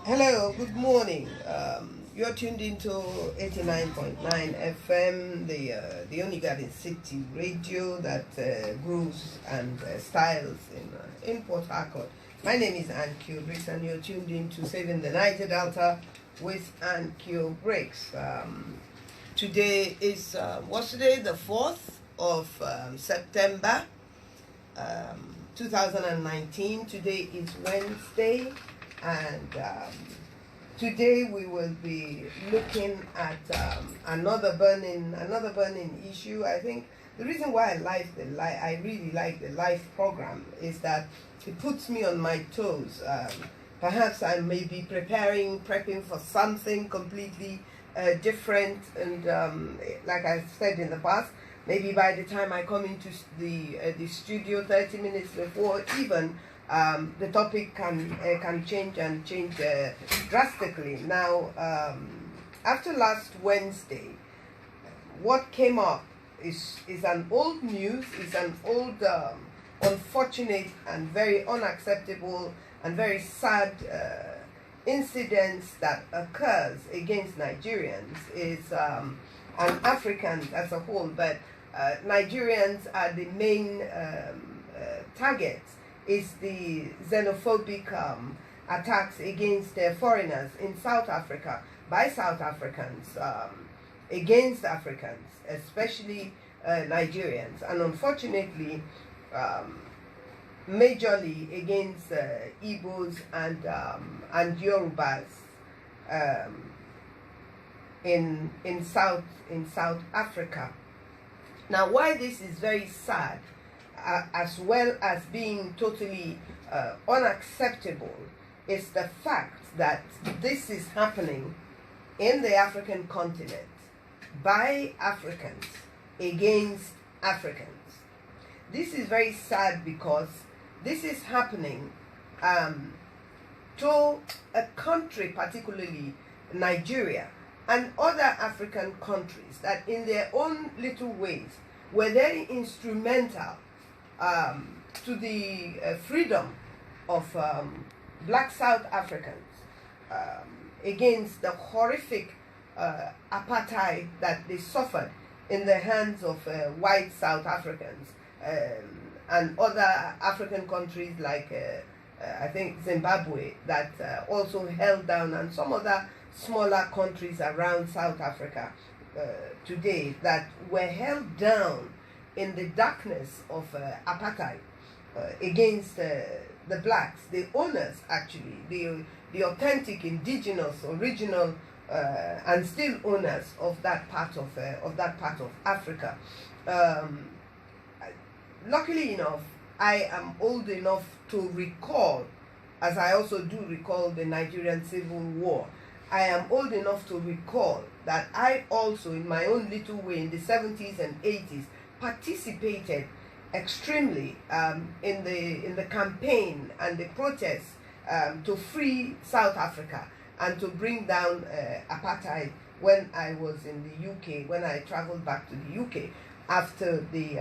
Hello, good morning. You're tuned into 89.9 FM, the only garden city radio that grooves and styles in Port Harcourt. My name is Annkio Briggs, and you're tuned into Saving the Niger Delta with Annkio Briggs. Today is, what's today? The 4th of September 2019. Today is Wednesday, and today we will be looking at another burning issue. I think the reason why I really like the live program is that it puts me on my toes. Perhaps I may be prepping for something completely different, and like I said in the past, maybe by the time I come into the studio 30 minutes before even, the topic can change drastically. Now, after last Wednesday, what came up is an old news, is an old unfortunate and very unacceptable and very sad incidents that occurs against Nigerians, is and Africans as a whole, but Nigerians are the main targets, is the xenophobic attacks against foreigners in South Africa by South Africans against Africans, especially Nigerians, and unfortunately majorly against Igbos and Yorubas in South Africa. Now, why this is very sad, as well as being totally unacceptable, is the fact that this is happening in the African continent by Africans against Africans. This is very sad because this is happening to a country, particularly Nigeria and other African countries, that in their own little ways were very instrumental to the freedom of black South Africans against the horrific apartheid that they suffered in the hands of white South Africans and other African countries like I think Zimbabwe, that also held down, and some other smaller countries around South Africa today that were held down in the darkness of apartheid against the blacks, the owners, actually, the authentic, indigenous, original, and still owners of that part of Africa. Luckily enough, I am old enough to recall, as I also do recall the Nigerian Civil War. I am old enough to recall that I also, in my own little way, in the 70s and 80s, participated extremely in the campaign and the protests to free South Africa and to bring down apartheid when I was in the UK, when I traveled back to the UK after the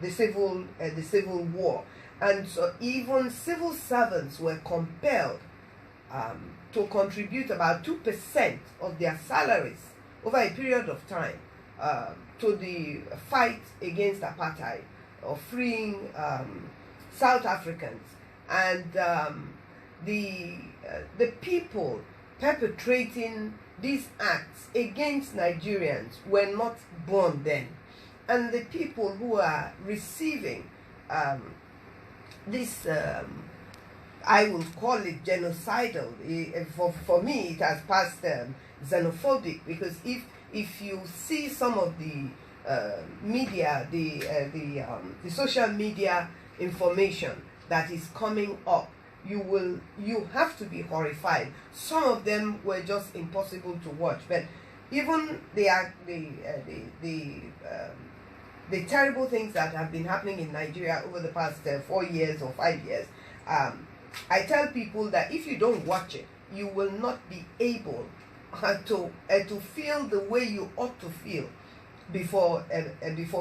civil war. And so even civil servants were compelled to contribute about 2% of their salaries over a period of time to the fight against apartheid, or freeing South Africans. And the people perpetrating these acts against Nigerians were not born then. And the people who are receiving this, I will call it genocidal. For me, it has passed xenophobic, because if you see some of the media, the social media information that is coming up, you have to be horrified. Some of them were just impossible to watch, but even the terrible things that have been happening in Nigeria over the past 4 years or 5 years, I tell people that if you don't watch it, you will not be able to feel the way you ought to feel before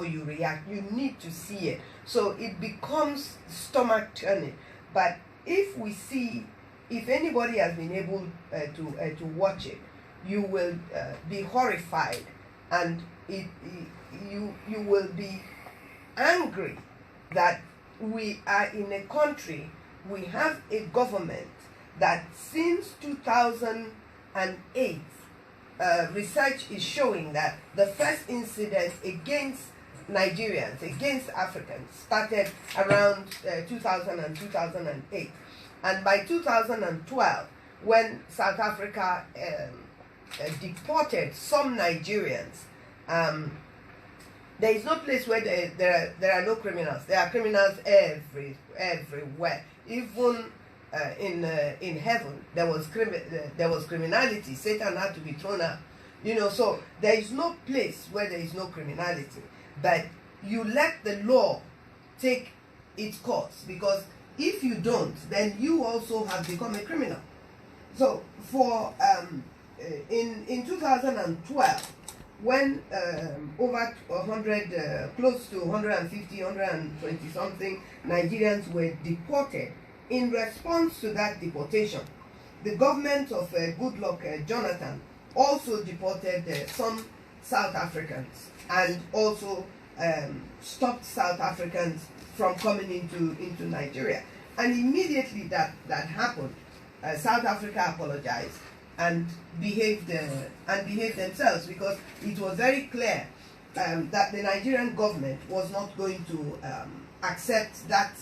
you react. You need to see it. So it becomes stomach turning. But if we see if anybody has been able to watch it, you will be horrified, and you will be angry that we are in a country, we have a government that since 2008, research is showing that the first incident against Nigerians, against Africans, started around 2000 and 2008. And by 2012, when South Africa deported some Nigerians, there is no place where there are no criminals. There are criminals everywhere. Even in heaven, there was criminality. Satan had to be thrown out. So there is no place where there is no criminality. But you let the law take its course, because if you don't, then you also have become a criminal. So for in 2012, when over 100, close to 150, 120 something Nigerians were deported, in response to that deportation, the government of Goodluck Jonathan also deported some South Africans, and also stopped South Africans from coming into Nigeria. And immediately that happened, South Africa apologized and behaved themselves, because it was very clear that the Nigerian government was not going to accept that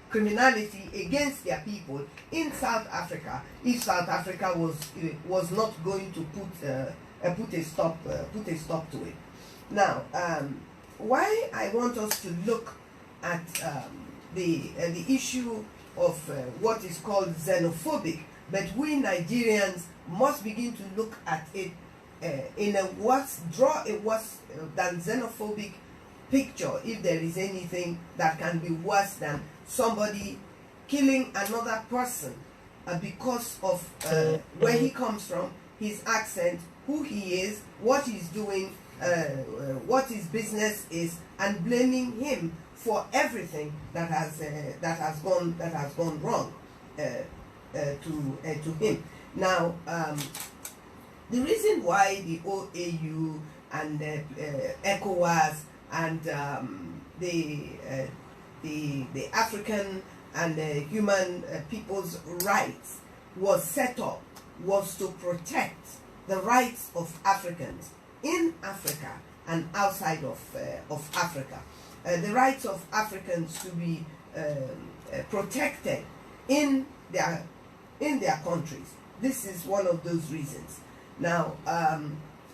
criminality against their people in South Africa if South Africa was not going to put a stop to it. Now, why I want us to look at the issue of what is called xenophobic, but we Nigerians must begin to look at it in a draw a worse than xenophobic picture, if there is anything that can be worse than somebody killing another person because of where he comes from, his accent, who he is, what he's doing, what his business is, and blaming him for everything that has gone wrong to him. Now, the reason why the OAU and ECOWAS and the African and human people's rights was set up was to protect the rights of Africans in Africa and outside of Africa. The rights of Africans to be protected in their countries. This is one of those reasons. Now,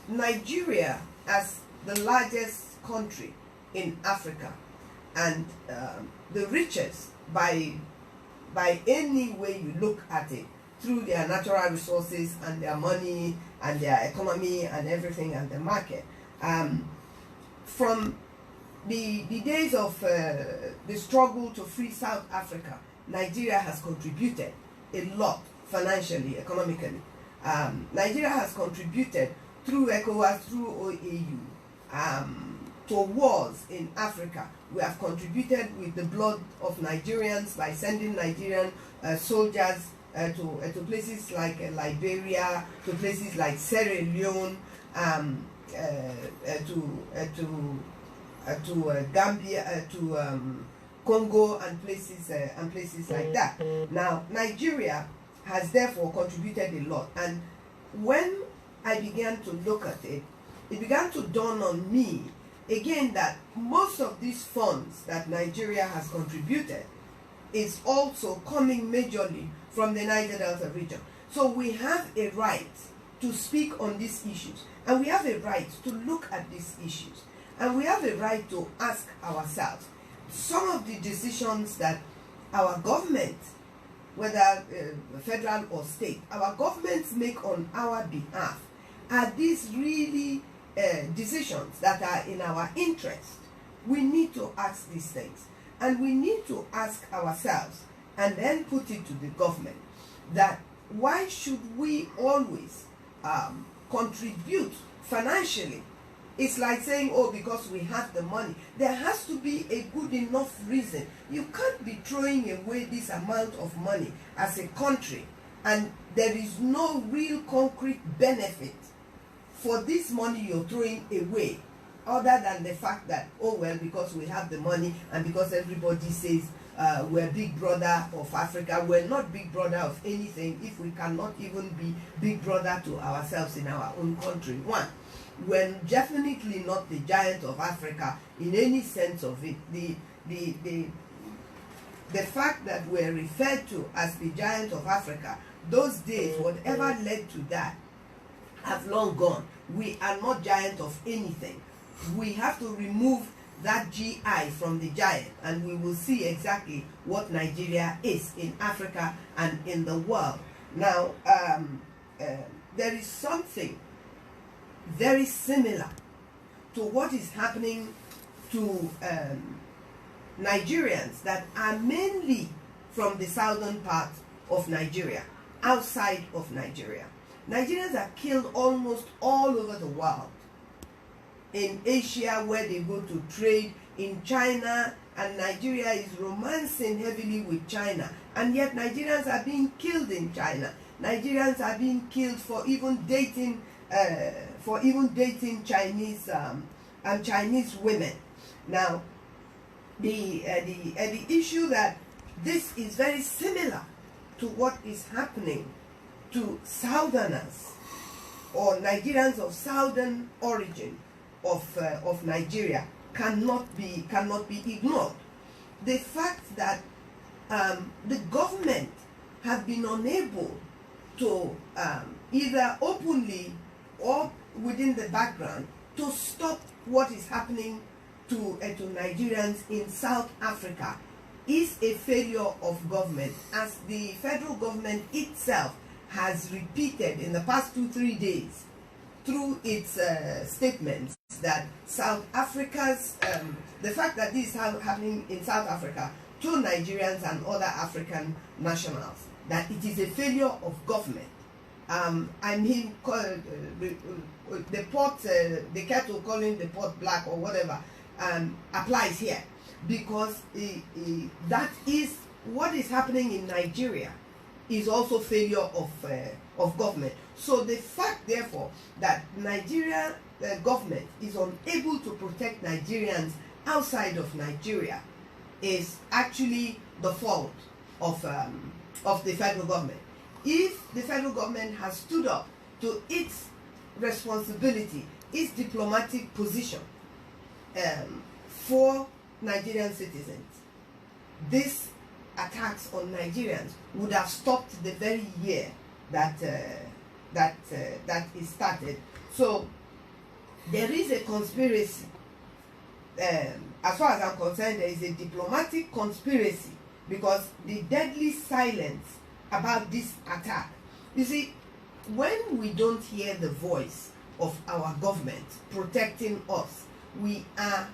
Nigeria, as the largest country in Africa and the richest by any way you look at it, through their natural resources and their money and their economy and everything and the market, from the days of the struggle to free South Africa, Nigeria has contributed a lot financially, economically. Nigeria has contributed through ECOWAS, through OAU, to wars in Africa. We have contributed with the blood of Nigerians by sending Nigerian soldiers to places like Liberia, to places like Sierra Leone, to Gambia, to Congo, and places like that. Now, Nigeria has therefore contributed a lot, and when I began to look at it, it began to dawn on me again that most of these funds that Nigeria has contributed is also coming majorly from the Niger Delta region. So we have a right to speak on these issues, and we have a right to look at these issues, and we have a right to ask ourselves, some of the decisions that our government, whether federal or state, our governments make on our behalf, are these really decisions that are in our interest? We need to ask these things, and we need to ask ourselves and then put it to the government that why should we always contribute financially? It's like saying, oh, because we have the money. There has to be a good enough reason. You can't be throwing away this amount of money as a country and there is no real concrete benefit for this money you're throwing away, other than the fact that, oh well, because we have the money and because everybody says we're big brother of Africa. We're not big brother of anything if we cannot even be big brother to ourselves in our own country. One, we're definitely not the giant of Africa in any sense of it. The fact that we're referred to as the giant of Africa, those days, whatever led to that, have long gone. We are not giant of anything. We have to remove that GI from the giant, and we will see exactly what Nigeria is in Africa and in the world. Now, there is something very similar to what is happening to Nigerians that are mainly from the southern part of Nigeria, outside of Nigeria. Nigerians are killed almost all over the world. In Asia, where they go to trade, in China, and Nigeria is romancing heavily with China, and yet Nigerians are being killed in China. Nigerians are being killed for even dating Chinese and Chinese women. Now, the issue that this is very similar to what is happening to Southerners or Nigerians of Southern origin of Nigeria cannot be ignored. The fact that the government have been unable to either openly or within the background to stop what is happening to Nigerians in South Africa is a failure of government, as the federal government itself has repeated in the past 2-3 days through its statements that South Africa's, the fact that this is happening in South Africa to Nigerians and other African nationals, that it is a failure of government. I mean, the pot, the kettle calling the pot black or whatever, applies here, because that is what is happening in Nigeria is also failure of government. So the fact, therefore, that Nigeria government is unable to protect Nigerians outside of Nigeria is actually the fault of the federal government. If the federal government has stood up to its responsibility, its diplomatic position for Nigerian citizens, this attacks on Nigerians would have stopped the very year that it started. So there is a conspiracy. As far as I'm concerned, there is a diplomatic conspiracy, because the deadly silence about this attack. You see, when we don't hear the voice of our government protecting us, we are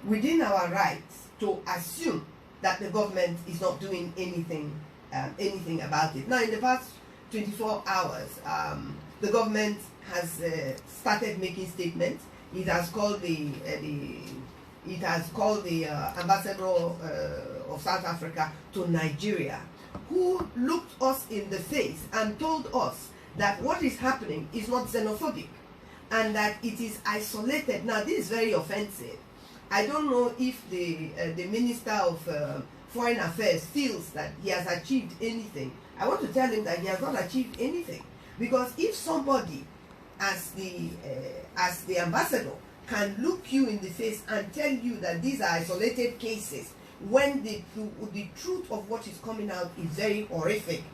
within our rights to assume that the government is not doing anything about it. Now, in the past 24 hours, the government has started making statements. It has called the ambassador of South Africa to Nigeria, who looked us in the face and told us that what is happening is not xenophobic and that it is isolated. Now, this is very offensive. I don't know if the Minister of Foreign Affairs feels that he has achieved anything. I want to tell him that he has not achieved anything, because if somebody as the ambassador can look you in the face and tell you that these are isolated cases, when the truth of what is coming out is very horrific,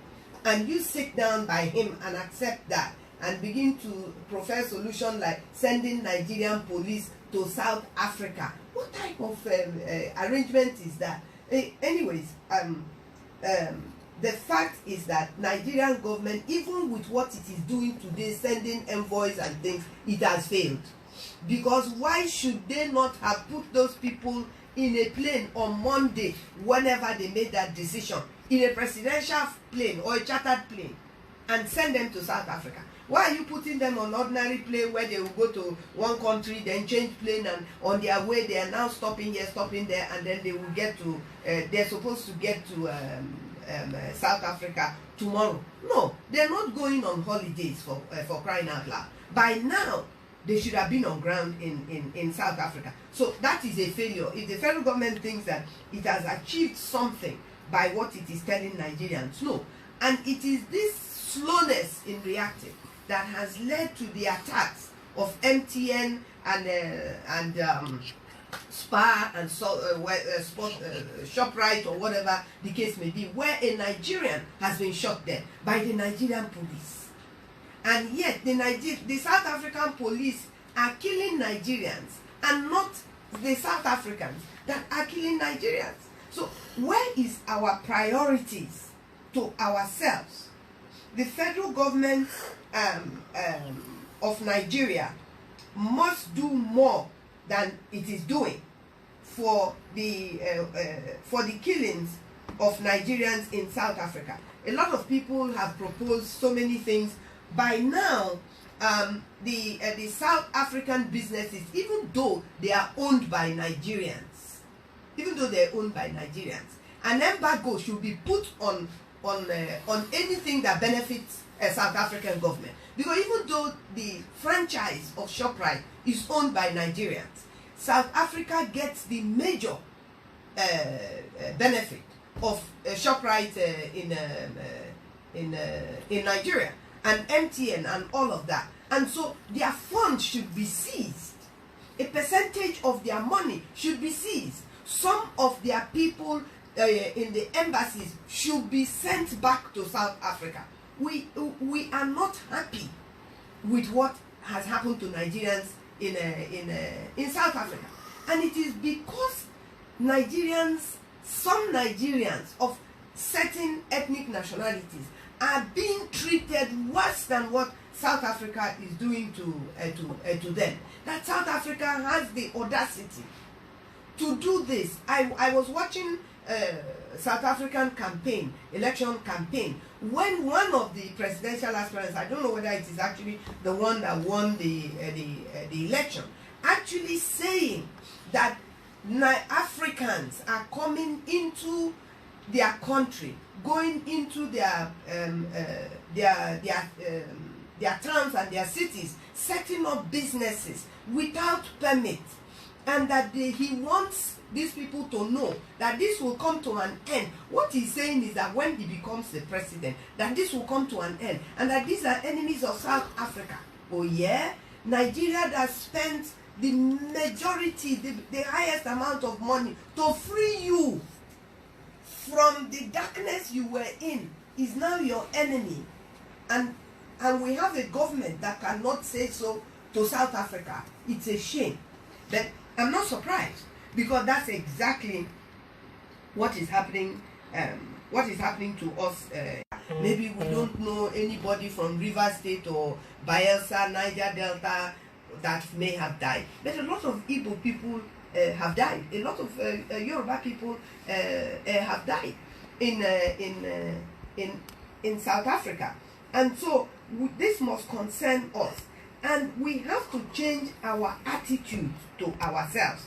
and you sit down by him and accept that and begin to profess solution like sending Nigerian police to South Africa, what type of arrangement is that? Anyways, the fact is that Nigerian government, even with what it is doing today, sending envoys and things, it has failed. Because why should they not have put those people in a plane on Monday whenever they made that decision, in a presidential plane or a chartered plane, and send them to South Africa? Why are you putting them on ordinary plane where they will go to one country, then change plane, and on their way they are now stopping here, stopping there, and then they will get to, they're supposed to get to South Africa tomorrow. No, they're not going on holidays for crying out loud. By now, they should have been on ground in South Africa. So that is a failure. If the federal government thinks that it has achieved something by what it is telling Nigerians, no. And it is this slowness in reacting that has led to the attacks of MTN and Spar and ShopRite or whatever the case may be, where a Nigerian has been shot dead by the Nigerian police. And yet the South African police are killing Nigerians and not the South Africans that are killing Nigerians. So where is our priorities to ourselves? The federal government of Nigeria must do more than it is doing for the killings of Nigerians in South Africa. A lot of people have proposed so many things. By now, the South African businesses, even though they are owned by Nigerians, an embargo should be put on anything that benefits a South African government. Because even though the franchise of ShopRite is owned by Nigerians, South Africa gets the major benefit of ShopRite in Nigeria, and MTN and all of that. And so their funds should be seized. A percentage of their money should be seized. Some of their people in the embassies should be sent back to South Africa. We are not happy with what has happened to Nigerians in South Africa. And it is because some Nigerians of certain ethnic nationalities are being treated worse than what South Africa is doing to them. That South Africa has the audacity to do this. I was watching South African election campaign, when one of the presidential aspirants, I don't know whether it is actually the one that won the election, actually saying that Africans are coming into their country, going into their towns and their cities, setting up businesses without permit, and that he wants these people to know that this will come to an end. What he's saying is that when he becomes the president, that this will come to an end, and that these are enemies of South Africa. Oh yeah? Nigeria that spent the majority, the highest amount of money to free you from the darkness you were in, is now your enemy. And we have a government that cannot say so to South Africa. It's a shame. But I'm not surprised, because that's exactly what is happening. What is happening to us. Maybe we don't know anybody from River State or Bayelsa, Niger Delta that may have died, but a lot of Igbo people have died. A lot of Yoruba people have died in South Africa, and so this must concern us, and we have to change our attitude to ourselves,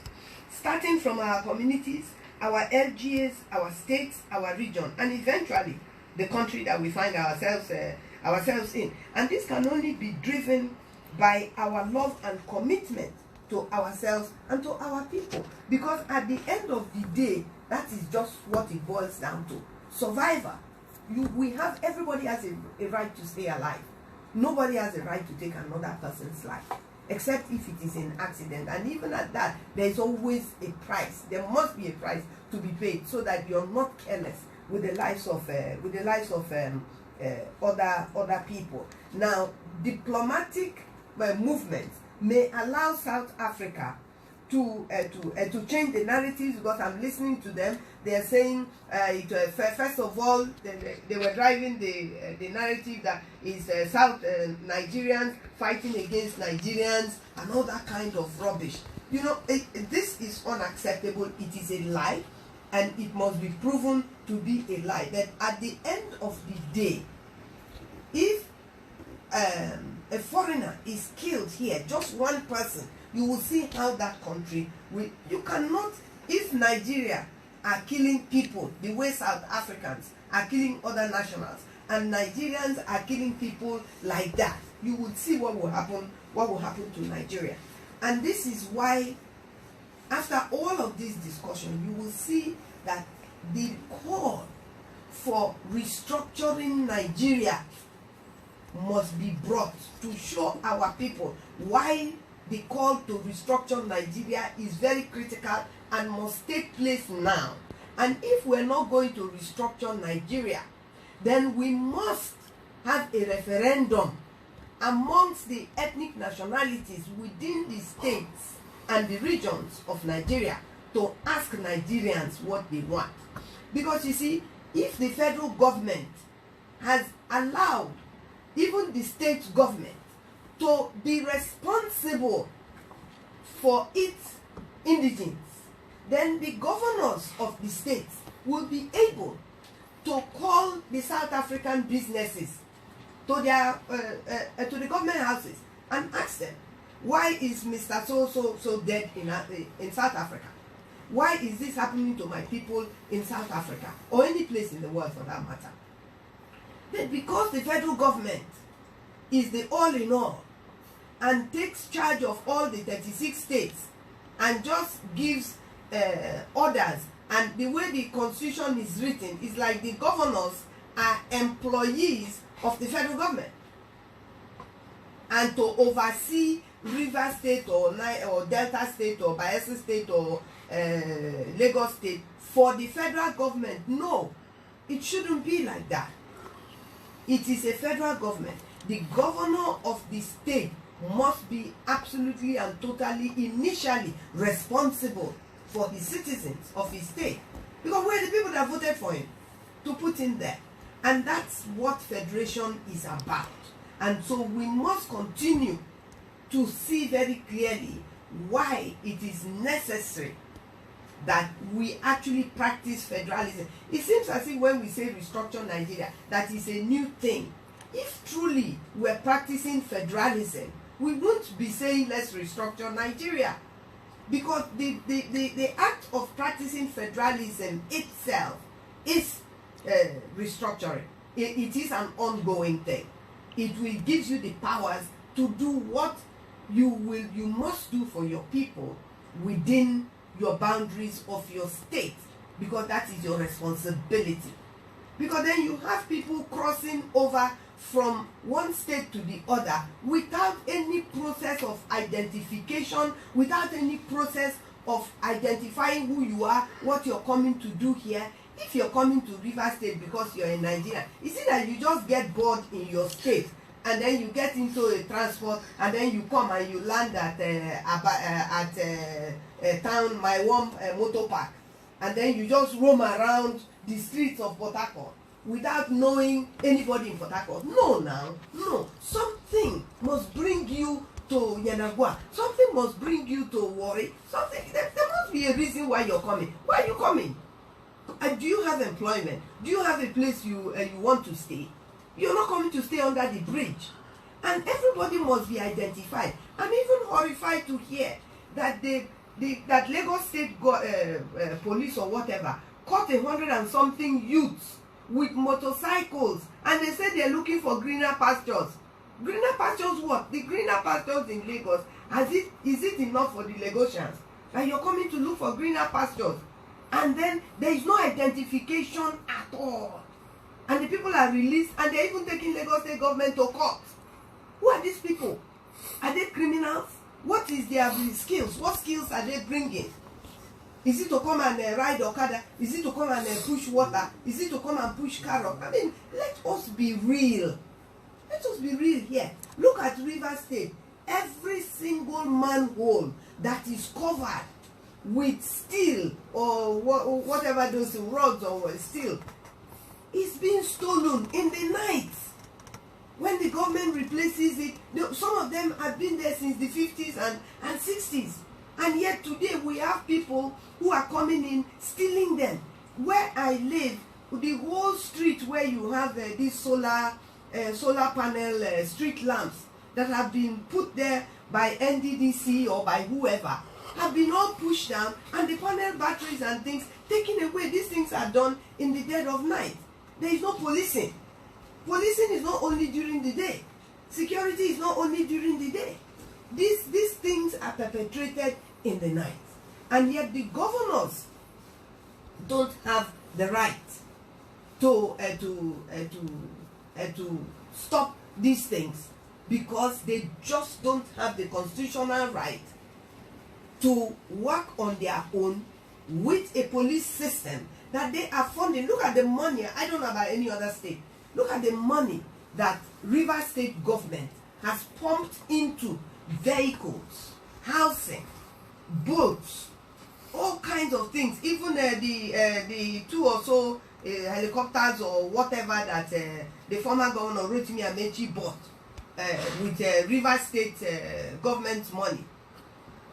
starting from our communities, our LGAs, our states, our region, and eventually the country that we find ourselves in. And this can only be driven by our love and commitment to ourselves and to our people. Because at the end of the day, that is just what it boils down to. Survivor. Everybody has a right to stay alive. Nobody has a right to take another person's life, except if it is an accident. And even at that, there is always a price. There must be a price to be paid, so that you're not careless with the lives of other people. Now, diplomatic movements may allow South Africa to change the narratives, because I'm listening to them. They are saying, first of all, they were driving the narrative that is South Nigerians fighting against Nigerians and all that kind of rubbish. You know, this is unacceptable. It is a lie, and it must be proven to be a lie. That at the end of the day, if a foreigner is killed here, just one person, you will see how that country will. You cannot, if Nigeria are killing people the way South Africans are killing other nationals, and Nigerians are killing people like that, you will see what will happen to Nigeria. And this is why, after all of this discussion, you will see that the call for restructuring Nigeria must be brought to show our people why the call to restructure Nigeria is very critical and must take place now. And if we're not going to restructure Nigeria, then we must have a referendum amongst the ethnic nationalities within the states and the regions of Nigeria to ask Nigerians what they want. Because you see, if the federal government has allowed even the state government to be responsible for its indigents, then the governors of the states will be able to call the South African businesses to their to the government houses and ask them, why is Mr. So dead in South Africa? Why is this happening to my people in South Africa or any place in the world for that matter? Then because the federal government is the all in all and takes charge of all the 36 states and just gives orders, and the way the constitution is written is like the governors are employees of the federal government, and to oversee River State or Delta State or Bayelsa State or Lagos State for the federal government. No, it shouldn't be like that. It is a federal government. The governor of the state must be absolutely and totally initially responsible for his citizens of his state, because we're the people that voted for him to put in there. And that's what federation is about. And so we must continue to see very clearly why it is necessary that we actually practice federalism. It seems as if when we say restructure Nigeria, that is a new thing. If truly we're practicing federalism, we won't be saying let's restructure Nigeria, because the act of practicing federalism itself is restructuring. It is an ongoing thing. It will give you the powers to do what you must do for your people within your boundaries of your state, because that is your responsibility. Because then you have people crossing over from one state to the other without any process of identification, without any process of identifying who you are, what you're coming to do here. If you're coming to River State because you're in Nigeria, is it that you just get bored in your state and then you get into a transport and then you come and you land at town, my one motor park, and then you just roam around the streets of Port Harcourt without knowing anybody in Port Harcourt? No, now, no. Something must bring you to Yanagwa. Something must bring you to Warri. Something. There must be a reason why you're coming. Why are you coming? Do you have employment? Do you have a place you want to stay? You're not coming to stay under the bridge. And everybody must be identified. I'm even horrified to hear that that Lagos State police or whatever caught 100 and something youths with motorcycles, and they said they're looking for greener pastures. Greener pastures what? The greener pastures in Lagos, is it enough for the Lagosians? And you're coming to look for greener pastures, and then there is no identification at all. And the people are released, and they're even taking Lagos State government to court. Who are these people? Are they criminals? What is their skills? What skills are they bringing? Is it to come and ride Okada? Is it to come and push water? Is it to come and push carrot? I mean, let us be real. Let us be real here. Look at River State. Every single manhole that is covered with steel or whatever those rods or steel is being stolen in the night. When the government replaces it, some of them have been there since the 50s and 60s. And yet today we have people who are coming in, stealing them. Where I live, the whole street where you have these solar panel street lamps that have been put there by NDDC or by whoever, have been all pushed down, and the panel batteries and things taken away. These things are done in the dead of night. There is no policing. Policing is not only during the day. Security is not only during the day. These things are perpetrated in the night. And yet the governors don't have the right to stop these things, because they just don't have the constitutional right to work on their own with a police system that they are funding. Look at the money. I don't know about any other state. Look at the money that River State government has pumped into vehicles, housing, boats, all kinds of things. Even the 2 or so helicopters or whatever that the former governor Rotimi Amechi bought with River State government money.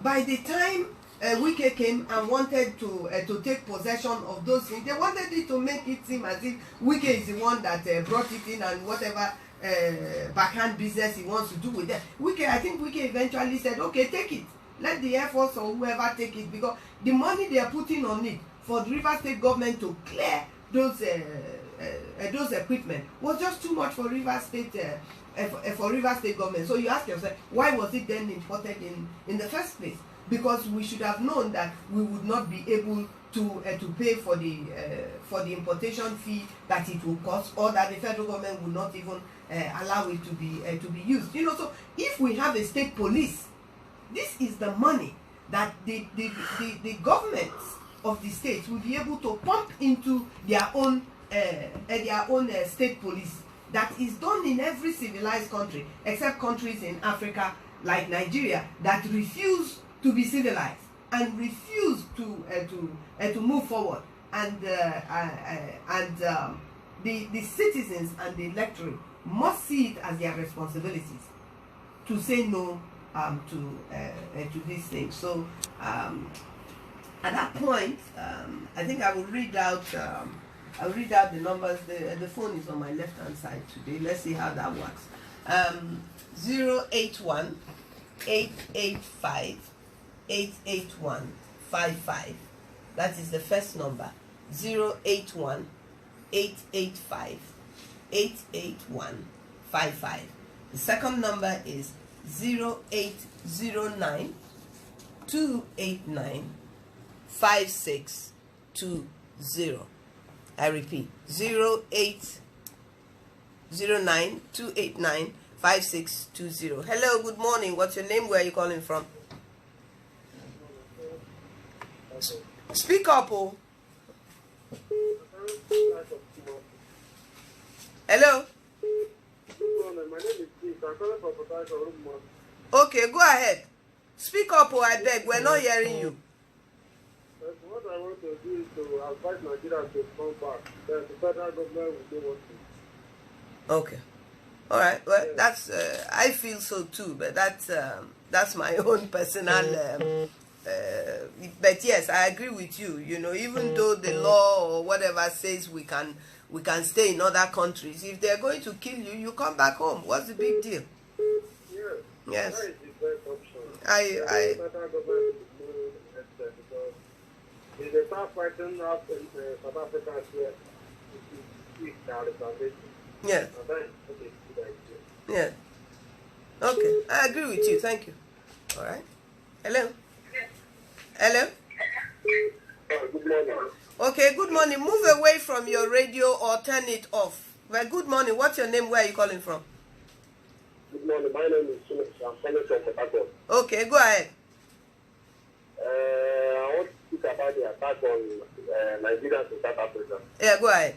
By the time Wike came and wanted to take possession of those things, they wanted it to make it seem as if Wike is the one that brought it in, and whatever backhand business he wants to do with them. I think Wike eventually said, okay, take it. Let the Air Force or whoever take it, because the money they are putting on it for the River State government to clear those equipment was just too much for River State government. So you ask yourself, why was it then imported in the first place? Because we should have known that we would not be able to pay for the importation fee that it will cost, or that the federal government would not even allow it to be used. You know, so if we have a state police, this is the money that the governments of the states will be able to pump into their own state police. That is done in every civilized country, except countries in Africa like Nigeria that refuse to be civilized and refuse to move forward. And the citizens and the electorate must see it as their responsibilities to say no to these things. So at that point, I think I will read out. I'll read out the numbers. The phone is on my left hand side today. Let's see how that works. 081 885 88155. That is the first number. 081 885 88155. The second number is 0809 289 5620. I repeat, 0809 289 5620. Hello, good morning. What's your name? Where are you calling from? Speak up, oh. Hello. My name is Briggs. I'm calling from Port. Okay, go ahead. Speak up, oh, I beg. We're not hearing you. What I want to do is to advise Nigeria to come back. Then the federal government will do what to. Okay. All right. Well, yeah. That's I feel so too, but that's my own personal. But yes, I agree with you. You know, even though the law or whatever says we can stay in other countries, if they're going to kill you, you come back home. What's the big deal? Yes. Yes. That is the best option. I federal government will do because if they start fighting up in South Africa here, it is yeah. Yeah. Okay, I agree with you. Thank you. All right. Hello. Hello. Good morning. Okay. Good morning. Move away from your radio or turn it off. Well, good morning. What's your name? Where are you calling from? Good morning. My name is Xenophobic. I'm calling from Port. Okay. Go ahead. I want to speak about the attack on Nigeria to South Africa. Yeah. Go ahead.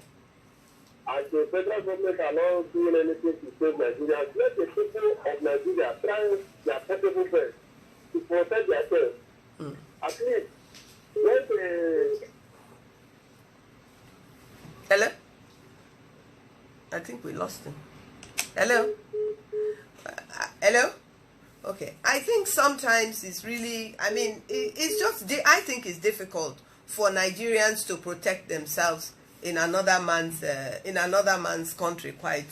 As the federal government are not doing anything to save Nigeria, let the people of Nigeria try their possible best to protect themselves. At least, when the... Hello? I think we lost him. Hello? Hello? Okay. I think sometimes it's really, I mean, it's just, I think it's difficult for Nigerians to protect themselves in another man's country, quite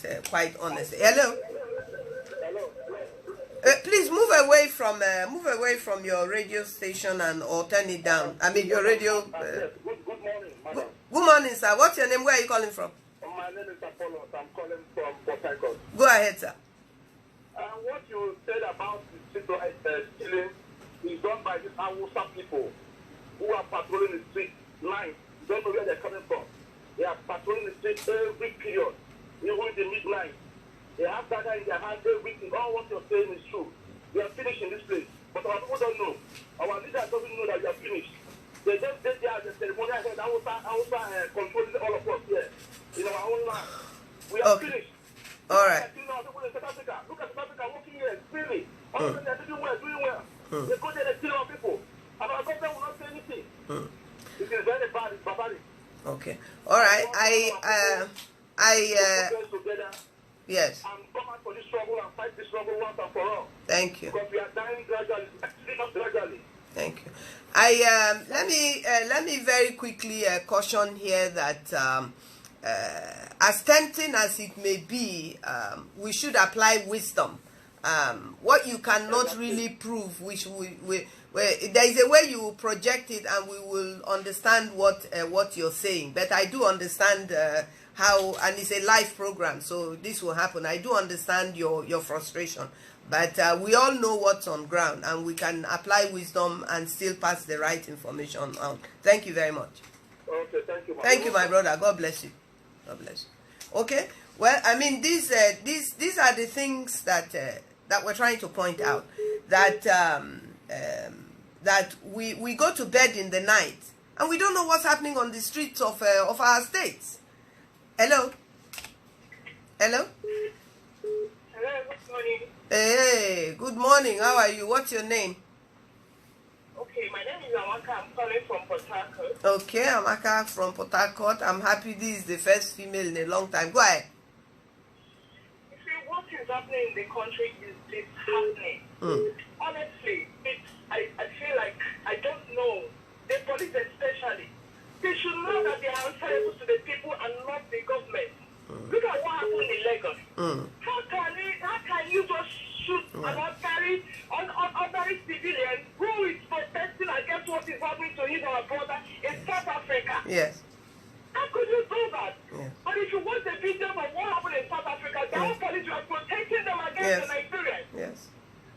honestly. Hello? Please move away from your radio station or turn it down. I mean your radio. Good morning, madam. Good morning, sir. What's your name? Where are you calling from? My name is Apollo. I'm calling from I come? Go ahead, sir. What you said about the stealing is done by these Hausa people who are patrolling the street night. You don't know where they're coming from. They are patrolling the street every period, even in the midnight. They have dagger in their hand every week. All what you're saying is true. We are finished in this place. But our people don't know. Our leaders don't know that we are finished. They just did there the ceremonial head. Hausa controlling all of us here in our own land. We are finished. All right. Look at South Africa working here, really. All of them are doing well. They go there, they kill our people. And our government will not say anything. It is very bad, it's barbaric. Okay. All right. Yes. And come out for this struggle and fight this struggle once and for all. Thank you. Because we are dying gradually. Thank you. Let me very quickly caution here that as tempting as it may be, we should apply wisdom. What you cannot really prove, which there is a way you will project it and we will understand what you're saying. But I do understand how, and it's a live program, so this will happen. I do understand your frustration, but we all know what's on ground, and we can apply wisdom and still pass the right information on. Thank you very much. Okay, thank you. Thank you, my brother. God bless you. God bless you. Okay. Well, I mean, these are the things that we're trying to point out. That that we go to bed in the night and we don't know what's happening on the streets of our states. Hello. Hello. Hello. Good morning. Hey, good morning. How are you? What's your name? Okay, my name is Amaka. I'm calling from Port Harcourt. Okay, Amaka from Port Harcourt. I'm happy this is the first female in a long time. Go ahead. You see, what is happening in the country is disheartening. Honestly, I feel like I don't know. The police especially. They should know that they are answerable to the people and not the government. Look at what happened in Lagos. How can you just shoot an ordinary civilian who is protesting against what is happening to his or her brother in South Africa? Yes. How could you do that? Yeah. But if you watch the video of what happened in South Africa, the whole police were protecting them against the Nigerians. Yes.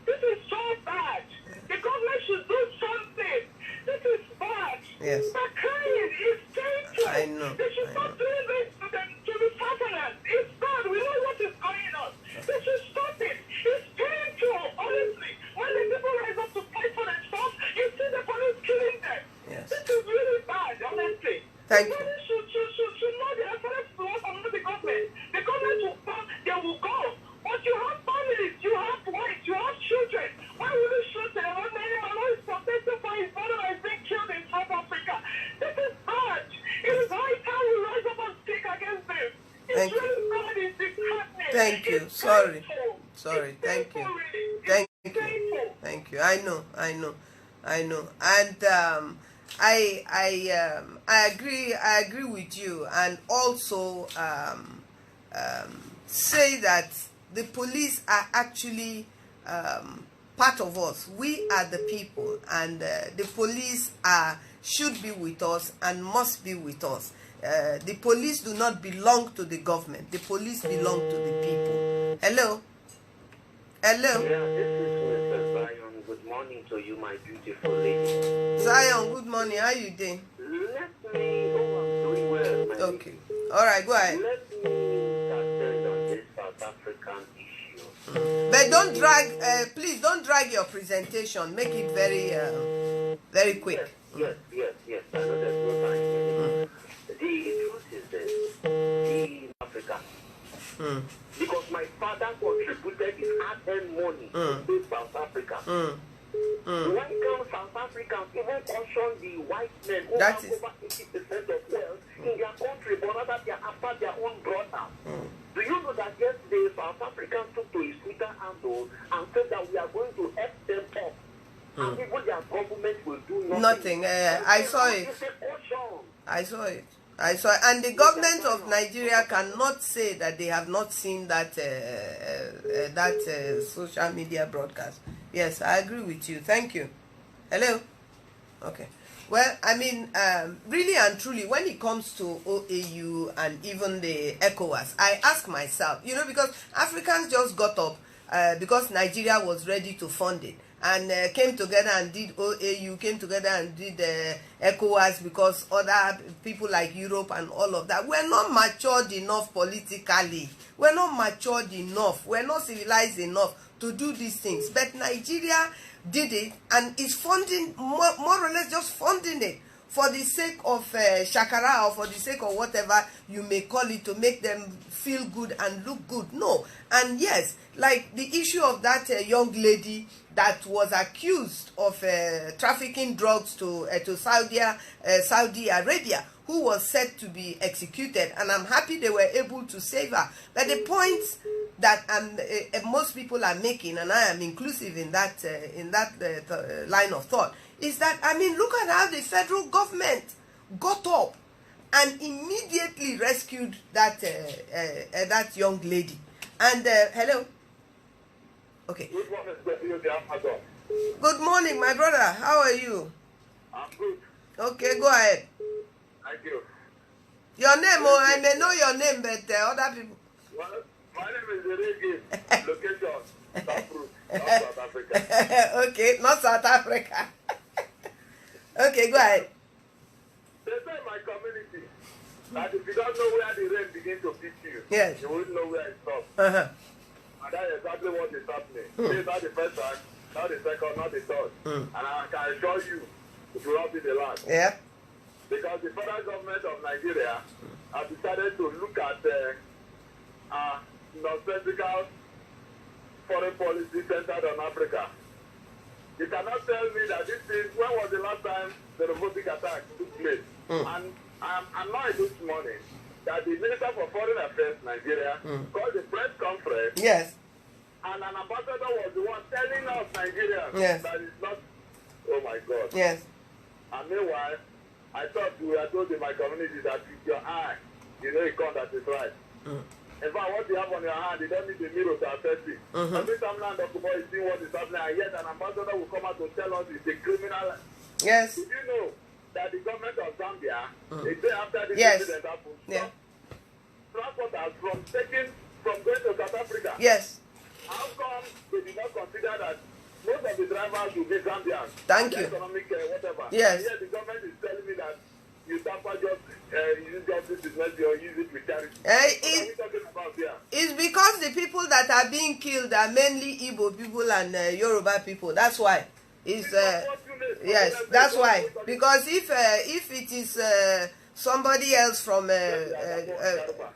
This is so bad. The government should do something. This is bad. Yes. They're crying. It's painful. I know. They should stop doing this to the Southerners. It's bad. We know what is going on. They should stop it. It's painful, honestly. When the people rise up to fight for themselves, you see the police killing them. Yes. This is really bad, honestly. Thank you. The police should know the reference to us and not the government. The government will come, they will go. But you have families, you have wives, you have children. Why would you shoot them when anyone who is protesting for his brother is being killed in South Africa? This is bad. It is high time we rise up and speak against them. It's really bad. It's disheartening. Thank you. It's Sorry. painful. Sorry. It's Thank painful, you. really. Thank It's you. painful. Thank you. I know. And I agree with you, and also say that the police are actually part of us. We are the people, and the police should be with us and must be with us. The police do not belong to the government. The police belong to the people. Hello. Hello. Yeah, this is Mr. Zion. Good morning to you, my beautiful lady. Zion, good morning. How you doing? I'm doing well, my Okay. All right, go ahead. Let me attend on this South African issue. But don't drag, please don't drag your presentation. Make it very quick. Yes. I know there's no time. The truth is this. The Africa. Because my father contributed his hard-earned money to South Africa. When comes South Africans even caution the white men who have over 80% of wealth in their country, but rather they are after their own brother. Do you know that yesterday South Africans took to his Twitter handle and said that we are going to F them up? And even their government will do nothing. I saw it. And the government of Nigeria cannot say that they have not seen that social media broadcast. Yes, I agree with you. Thank you. Hello. Okay. Well, I mean, really and truly, when it comes to OAU and even the ECOWAS, I ask myself, because Africans just got up because Nigeria was ready to fund it and came together and did OAU, came together and did ECOWAS because other people like Europe and all of that. We're not matured enough politically. We're not matured enough. We're not civilized enough to do these things. But Nigeria did it and is funding, more or less just funding it for the sake of shakara, or for the sake of whatever you may call it, to make them feel good and look good. No. And yes, like the issue of that young lady that was accused of trafficking drugs to Saudi Arabia, who was set to be executed, and I'm happy they were able to save her. But the point that most people are making, and I am inclusive in that line of thought, is that, I mean, look at how the federal government got up and immediately rescued that young lady. And hello. Okay. Good morning, my brother. How are you? I'm good. Okay, go ahead. Thank you. Your name, I may know your name, but other people. Well, my name is Briggs. Location, South Africa. Okay, not South Africa. Okay, go ahead. They say in my community that if you don't know where the rain begins to beat you, yes, you won't know where it stops. And that's exactly what is happening. This is not the first time, not the second, not the third. And I can assure you, it will not be the last. Yeah. Because the federal government of Nigeria has decided to look at nonsensical foreign policy centered on Africa. You cannot tell me that this is, when was the last time the robotic attack took place? And I'm annoyed this morning that the Minister for Foreign Affairs Nigeria called the press conference. Yes. And an ambassador was the one telling us Nigerians yes, that it's not. Oh my God. Yes. And meanwhile, I thought we were told in my community that with your eye, you know it comes that is right. In fact, what you have on your hand, you don't need a mirror to assess it. Every time now Dr. Boy is seeing what is happening, and yet an ambassador will come out to tell us it's a criminal. Yes. Did you know that the government of Zambia, a day after the yes, incident happened, yeah, transporters from going to South Africa? Yes. How come they did not consider that most of the drivers will be Zambians? Thank you. Economic whatever. Yes. Yet the government is telling me that you tamper use justice is not your use it with charity. What are we talking about here? It's because the people that are being killed are mainly Igbo people and Yoruba people. That's why. It's yes, that's why. Because if it is somebody else from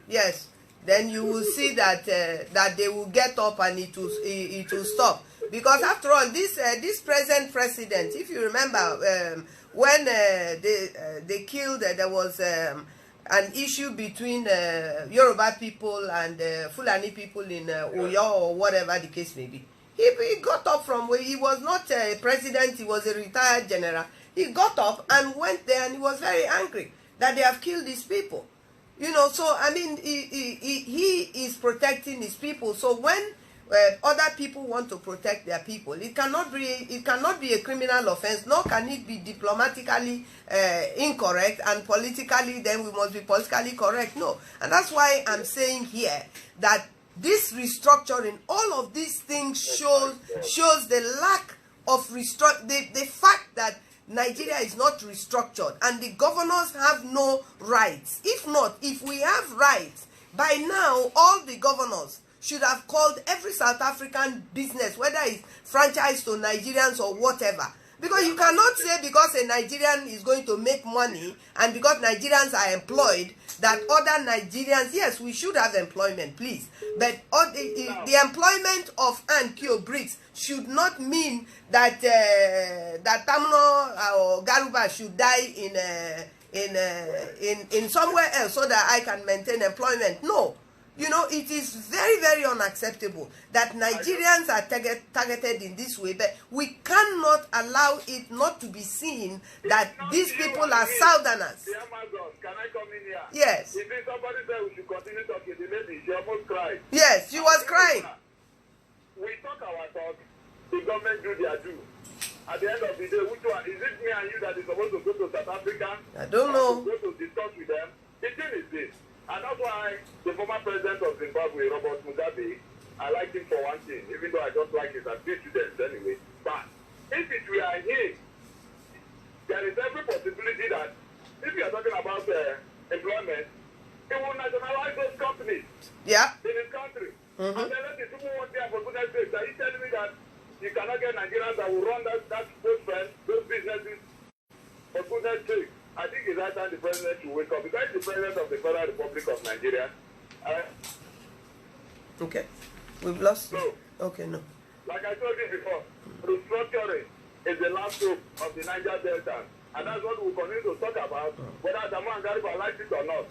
yes, then you will see that that they will get up and it will stop. Because after all, this present president, if you remember, when they killed, there was an issue between Yoruba people and Fulani people in Oyo or whatever the case may be. He got up from where he was not a president, he was a retired general. He got up and went there and he was very angry that they have killed these people. So I mean, he is protecting his people. So when other people want to protect their people, it cannot be a criminal offense, nor can it be diplomatically incorrect, and politically then we must be politically correct. No. And that's why I'm saying here that this restructuring, all of these things shows the lack of the fact that Nigeria is not restructured and the governors have no rights. If we have rights, by now all the governors should have called every South African business, whether it's franchised to Nigerians or whatever. Because you cannot say because a Nigerian is going to make money and because Nigerians are employed, that other Nigerians, yes, we should have employment, please. But the employment of Annkio Briggs should not mean that that Tamno or Garuba should die in somewhere else so that I can maintain employment. No. It is very, very unacceptable that Nigerians are targeted in this way, but we cannot allow it not to be seen that these people are Southerners. The Amazon, can I come in here? Yes. If somebody said we should continue talking, the lady, she almost cried. Yes, she was crying. We talk our talk, the government do their due. at the end of the day, which one? Is it me and you that is supposed to go to South Africa? I don't know. Go to discuss with them. The thing is this, and that's why the former president of Zimbabwe, Robert Mugabe, I like him for one thing, even though I don't like his antecedents anyway. But if it were him, there is every possibility that if you are talking about employment, he will nationalize those companies in his country. And then let the people work there for goodness sake. Are you telling me that you cannot get Nigerians that will run those businesses for goodness sake? I think it's that time the president should wake up. Because he's the president of the Federal Republic of Nigeria. Okay. We've lost. No. Okay, no. Like I told you before, restructuring is the last hope of the Niger Delta. And that's what we'll continue to talk about, whether Adamu and Garba like it or not.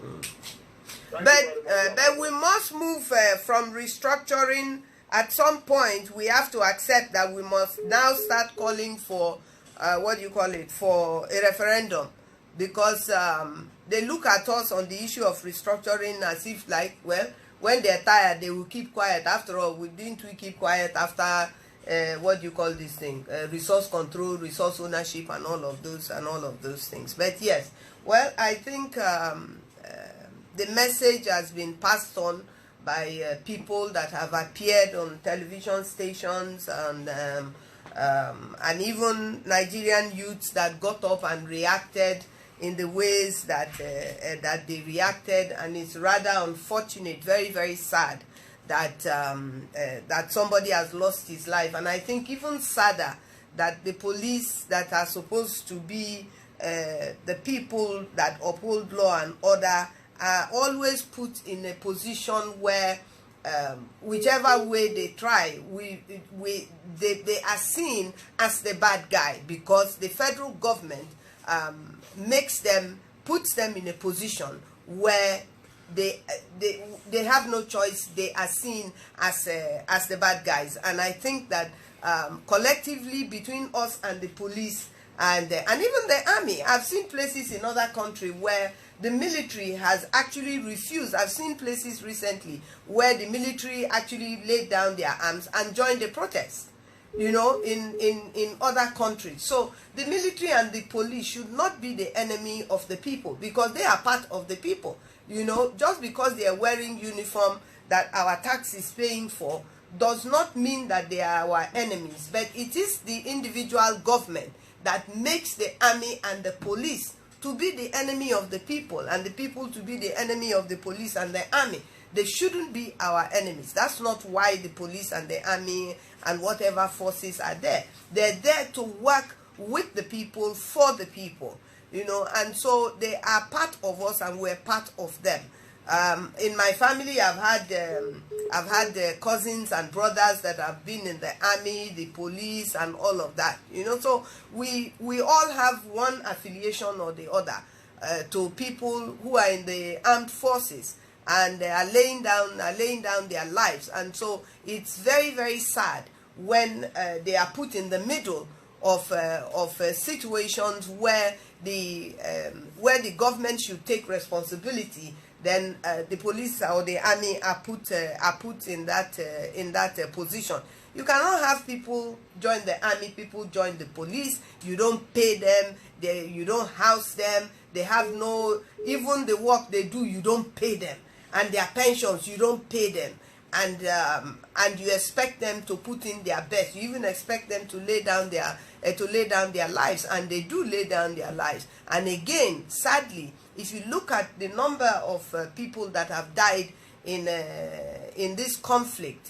But we must move from restructuring. At some point, we have to accept that we must now start calling for, for a referendum. Because they look at us on the issue of restructuring as if like, well, when they're tired, they will keep quiet. After all, didn't we keep quiet after resource control, resource ownership, and all of those things. But yes, well, I think the message has been passed on by people that have appeared on television stations and even Nigerian youths that got up and reacted in the ways that that they reacted, and it's rather unfortunate, very, very sad that that somebody has lost his life. And I think even sadder that the police that are supposed to be the people that uphold law and order are always put in a position where whichever way they try, they are seen as the bad guy, because the federal government puts them in a position where they have no choice. They are seen as the bad guys. And I think that collectively, between us and the police and even the army, I've seen places in other countries where the military has actually refused. I've seen places recently where the military actually laid down their arms and joined the protest, you know, in other countries. So the military and the police should not be the enemy of the people, because they are part of the people. You know, just because they are wearing uniform that our tax is paying for does not mean that they are our enemies. But it is the individual government that makes the army and the police to be the enemy of the people, and the people to be the enemy of the police and the army. They shouldn't be our enemies. That's not why the police and the army and whatever forces are there. They're there to work with the people, for the people, you know, and so they are part of us and we're part of them. In my family, I've had cousins and brothers that have been in the army, the police, and all of that. You know, so we all have one affiliation or the other to people who are in the armed forces, and they are laying down their lives. And so it's very, very sad when they are put in the middle of situations where the government should take responsibility. Then the police or the army are put in that position. You cannot have people join the army, people join the police. You don't pay them. You don't house them. They have no, even the work they do, you don't pay them, and their pensions, you don't pay them, and you expect them to put in their best. You even expect them to lay down their lives, and they do lay down their lives. And again, sadly, if you look at the number of people that have died in this conflict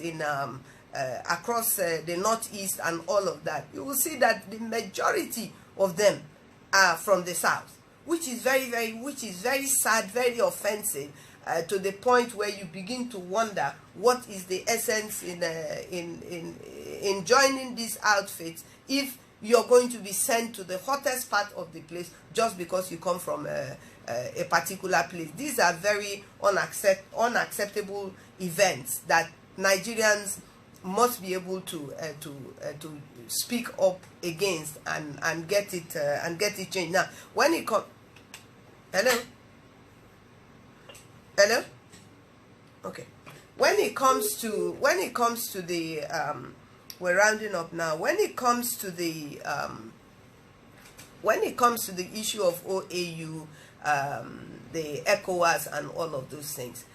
across the Northeast and all of that, you will see that the majority of them are from the South, which is very sad, very offensive, to the point where you begin to wonder what is the essence in joining these outfits if you're going to be sent to the hottest part of the place just because you come from a particular place. These are very unacceptable events that Nigerians must be able to speak up against and get it changed. Now, when it comes, hello, okay, when it comes to the we're rounding up now. When it comes to the issue of OAU, the ECOWAS and all of those things,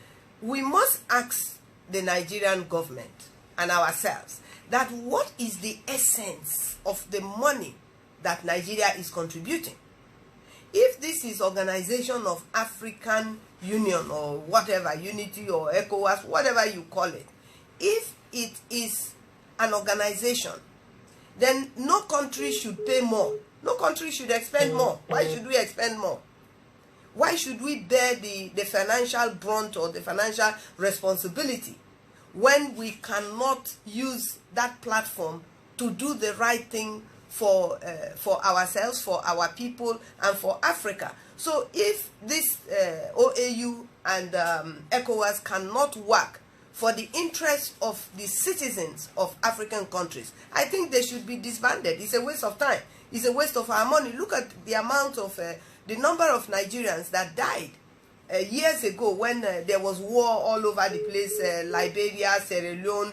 we must ask the Nigerian government and ourselves that what is the essence of the money that Nigeria is contributing? If this is Organization of African Union or whatever, Unity or ECOWAS, whatever you call it, if it is an organization, then no country should pay more. No country should expend more. Why should we expend more? Why should we bear the financial brunt or the financial responsibility when we cannot use that platform to do the right thing for ourselves, for our people, and for Africa? So if this OAU and ECOWAS cannot work for the interest of the citizens of African countries, I think they should be disbanded. It's a waste of time. It's a waste of our money. Look at the amount of, the number of Nigerians that died years ago when there was war all over the place, Liberia, Sierra Leone,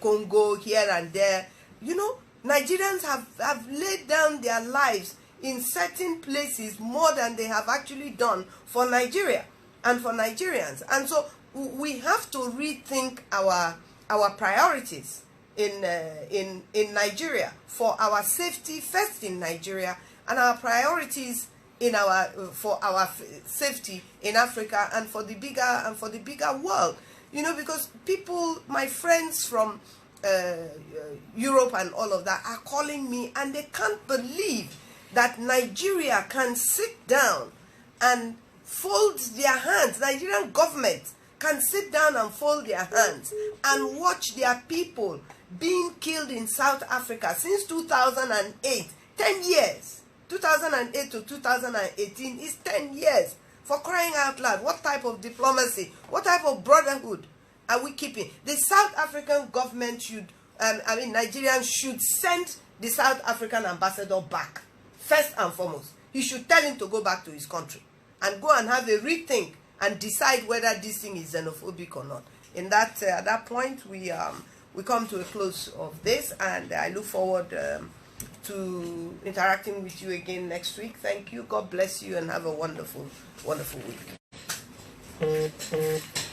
Congo, here and there. You know, Nigerians have laid down their lives in certain places more than they have actually done for Nigeria and for Nigerians. And so we have to rethink our priorities in Nigeria, for our safety first in Nigeria, and our priorities in for our safety in Africa and for the bigger world. You know, because people, my friends from Europe and all of that, are calling me and they can't believe that Nigeria can sit down and fold their hands. Nigerian government can sit down and fold their hands and watch their people being killed in South Africa since 2008. 10 years. 2008 to 2018 is 10 years. For crying out loud, what type of diplomacy, what type of brotherhood are we keeping? The South African government should, Nigerians should send the South African ambassador back, first and foremost. He should tell him to go back to his country and go and have a rethink and decide whether this thing is xenophobic or not. In that, at that point, we come to a close of this, and I look forward to interacting with you again next week. Thank you. God bless you, and have a wonderful, wonderful week.